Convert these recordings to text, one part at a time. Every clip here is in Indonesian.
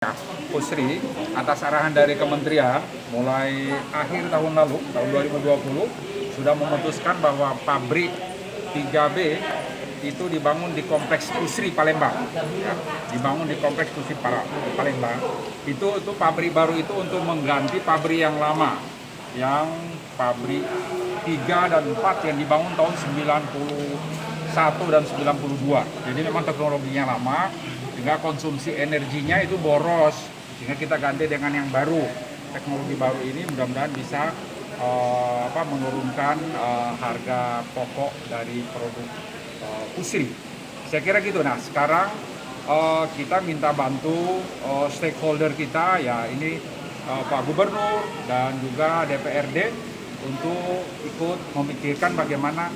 Ya, Pusri, atas arahan dari kementerian, mulai akhir tahun lalu, tahun 2020, sudah memutuskan bahwa pabrik 3B itu dibangun di Kompleks Pusri Palembang. Ya, dibangun di Kompleks Pusri Palembang. Itu pabrik baru itu untuk mengganti pabrik yang lama, yang pabrik 3 dan 4 yang dibangun tahun 91 dan 92. Jadi memang teknologinya lama, sehingga konsumsi energinya itu boros, sehingga kita ganti dengan yang baru. Teknologi baru ini mudah-mudahan bisa menurunkan harga pokok dari produk Pusri. Saya kira gitu. Nah, sekarang kita minta bantu stakeholder kita, ya ini Pak Gubernur dan juga DPRD untuk ikut memikirkan bagaimana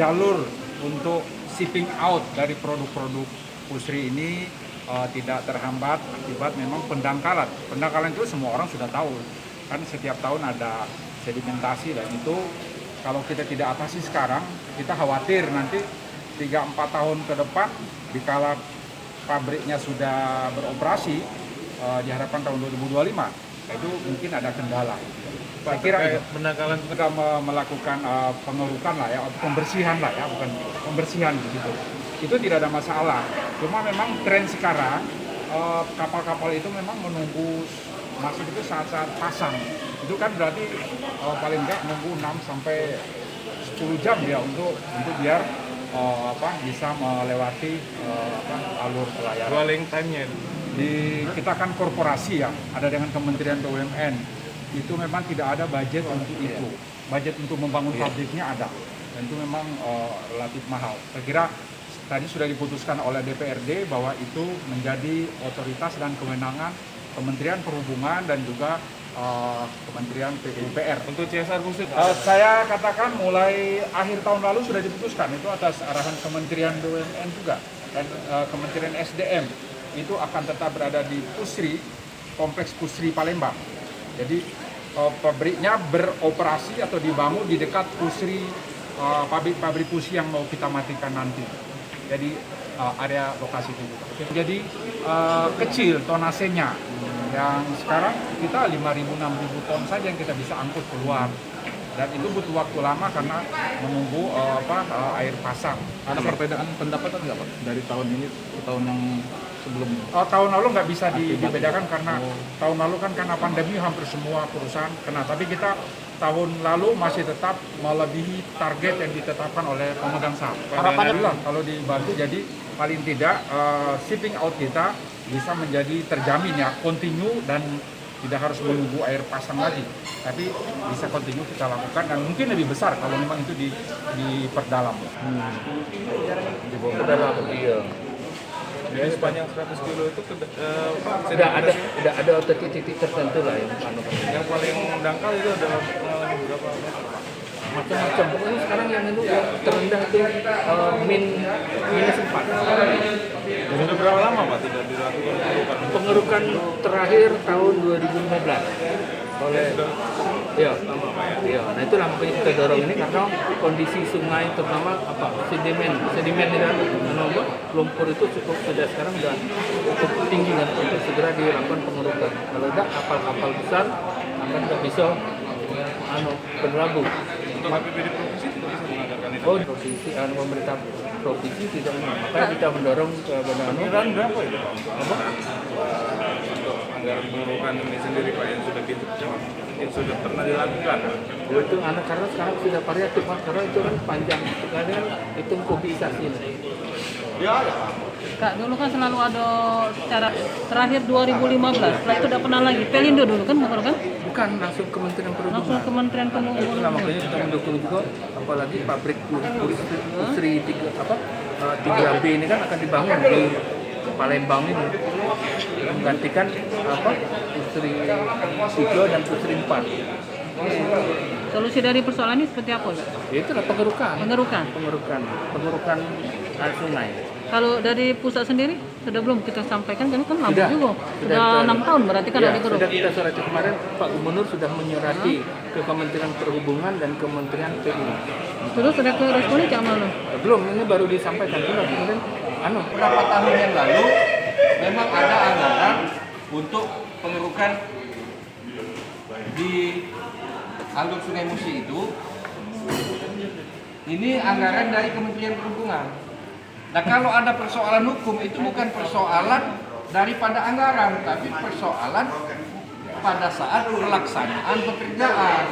jalur untuk shipping out dari produk-produk Pusri ini tidak terhambat akibat memang pendangkalan. Pendangkalan itu semua orang sudah tahu, kan setiap tahun ada sedimentasi, dan itu kalau kita tidak atasi sekarang, kita khawatir nanti 3-4 tahun ke depan, dikala pabriknya sudah beroperasi, diharapkan tahun 2025, itu mungkin ada kendala. Saya kira pendangkalan kita melakukan pengerukan lah ya, pembersihan lah ya, bukan pembersihan begitu. Itu tidak ada masalah. Cuma memang tren sekarang kapal-kapal itu memang menunggu masuk itu saat-saat pasang. Itu kan berarti paling enggak nunggu 6 sampai 10 jam ya untuk biar bisa melewati alur pelayaran. Dwelling time-nya Kita kan korporasi ya, ada dengan Kementerian BUMN. Itu memang tidak ada budget untuk itu. Budget untuk membangun pabriknya ada. Dan itu memang relatif mahal. Saya kira tadi sudah diputuskan oleh DPRD bahwa itu menjadi otoritas dan kewenangan Kementerian Perhubungan dan juga Kementerian PUPR. Untuk CSR khusus? Saya katakan mulai akhir tahun lalu sudah diputuskan, itu atas arahan Kementerian BUMN juga dan Kementerian SDM, itu akan tetap berada di Pusri, Kompleks Pusri Palembang. Jadi pabriknya beroperasi atau dibangun di dekat Pusri, pabrik Pusri yang mau kita matikan nanti. Jadi area lokasi itu juga. Jadi kecil tonasenya, yang sekarang kita 5.000-6.000 ton saja yang kita bisa angkut keluar, dan itu butuh waktu lama karena menunggu air pasang. Ada perbedaan pendapat nggak Pak dari tahun ini ke tahun yang sebelumnya? Tahun lalu nggak bisa dibedakan karena tahun lalu kan karena pandemi hampir semua perusahaan kena, tapi kita tahun lalu masih tetap melebihi target yang ditetapkan oleh pemegang saham. Alhamdulillah kalau dibantu, jadi paling tidak shipping out kita bisa menjadi terjamin ya, continue, dan tidak harus menunggu air pasang lagi, tapi bisa continue kita lakukan, dan mungkin lebih besar kalau memang itu diperdalam. Dalam iya. Jadi sepanjang 100 kilo itu sudah ada titik tertentu lah yang paling dangkal itu adalah berapa meter Pak? Macam-macam. Pokoknya sekarang yang itu yang terendah itu -4. Sudah berapa lama Pak tidak dilakukan pengerukan? Pengerukan terakhir tahun 2015 oleh Lama Pak ya? iya. Nah itulah makanya kita dorong ini karena kondisi sungai, terutama sedimen dan lumpur itu sudah sekarang sudah cukup tinggi kan, untuk segera dilakukan pengerukan. Kalau tidak kapal-kapal besar akan tidak bisa berlabuh. Untuk APBD provinsi tidak bisa menganggarkan itu? Provinsi, pemerintah provinsi tidak, makanya kita mendorong ke Anggaran berapa itu Pak? Untuk anggaran pengerukan ini sendiri Pak yang sudah pernah dilakukan? itu karena sekarang sudah variatif Mas, karena itu kan panjang sekali kan, itu kubisasi. Kak, dulu kan selalu ada cara terakhir 2015, setelah itu udah pernah lagi. Pelindo dulu kan, kan? Bukan, langsung Kementerian Perhubungan. Langsung Kementerian Perhubungan. Itulah makanya kita mendukung juga, apalagi pabrik Pusri 3B ini kan akan dibangun di Palembang ini, menggantikan Pusri 3 dan Pusri 4. Solusi dari persoalan ini seperti apa, Kak? Itulah pengerukan air sungai. Kalau dari pusat sendiri sudah belum kita sampaikan, kan lama Sudah. juga. Sudah 6 tahun berarti kan Ya, ada sudah kita surati kemarin, Pak Gubernur sudah menyurati ke Kementerian Perhubungan dan Kementerian PU. Terus sudah ke responnya cak malu. Belum, ini baru disampaikan. Kemudian Beberapa tahun yang lalu memang ada anggaran untuk pengerukan di alur Sungai Musi itu. Ini anggaran dari Kementerian Perhubungan. Nah, kalau ada persoalan hukum itu bukan persoalan daripada anggaran, tapi persoalan pada saat pelaksanaan pekerjaan.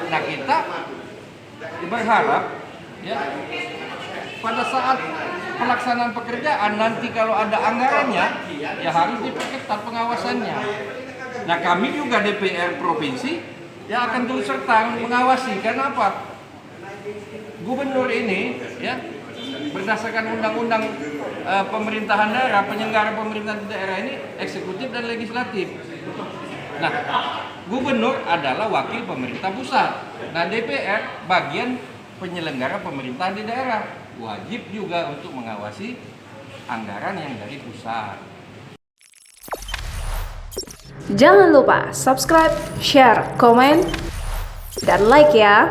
Nah, kita berharap ya pada saat pelaksanaan pekerjaan nanti kalau ada anggarannya ya harus diperketat pengawasannya. Nah, kami juga DPR provinsi ya akan turut serta mengawasi. Karena apa? Gubernur ini ya berdasarkan undang-undang pemerintahan daerah, penyelenggara pemerintahan daerah ini eksekutif dan legislatif. Nah, gubernur adalah wakil pemerintah pusat. Nah, DPR bagian penyelenggara pemerintahan di daerah, wajib juga untuk mengawasi anggaran yang dari pusat. Jangan lupa subscribe, share, komen, dan like ya.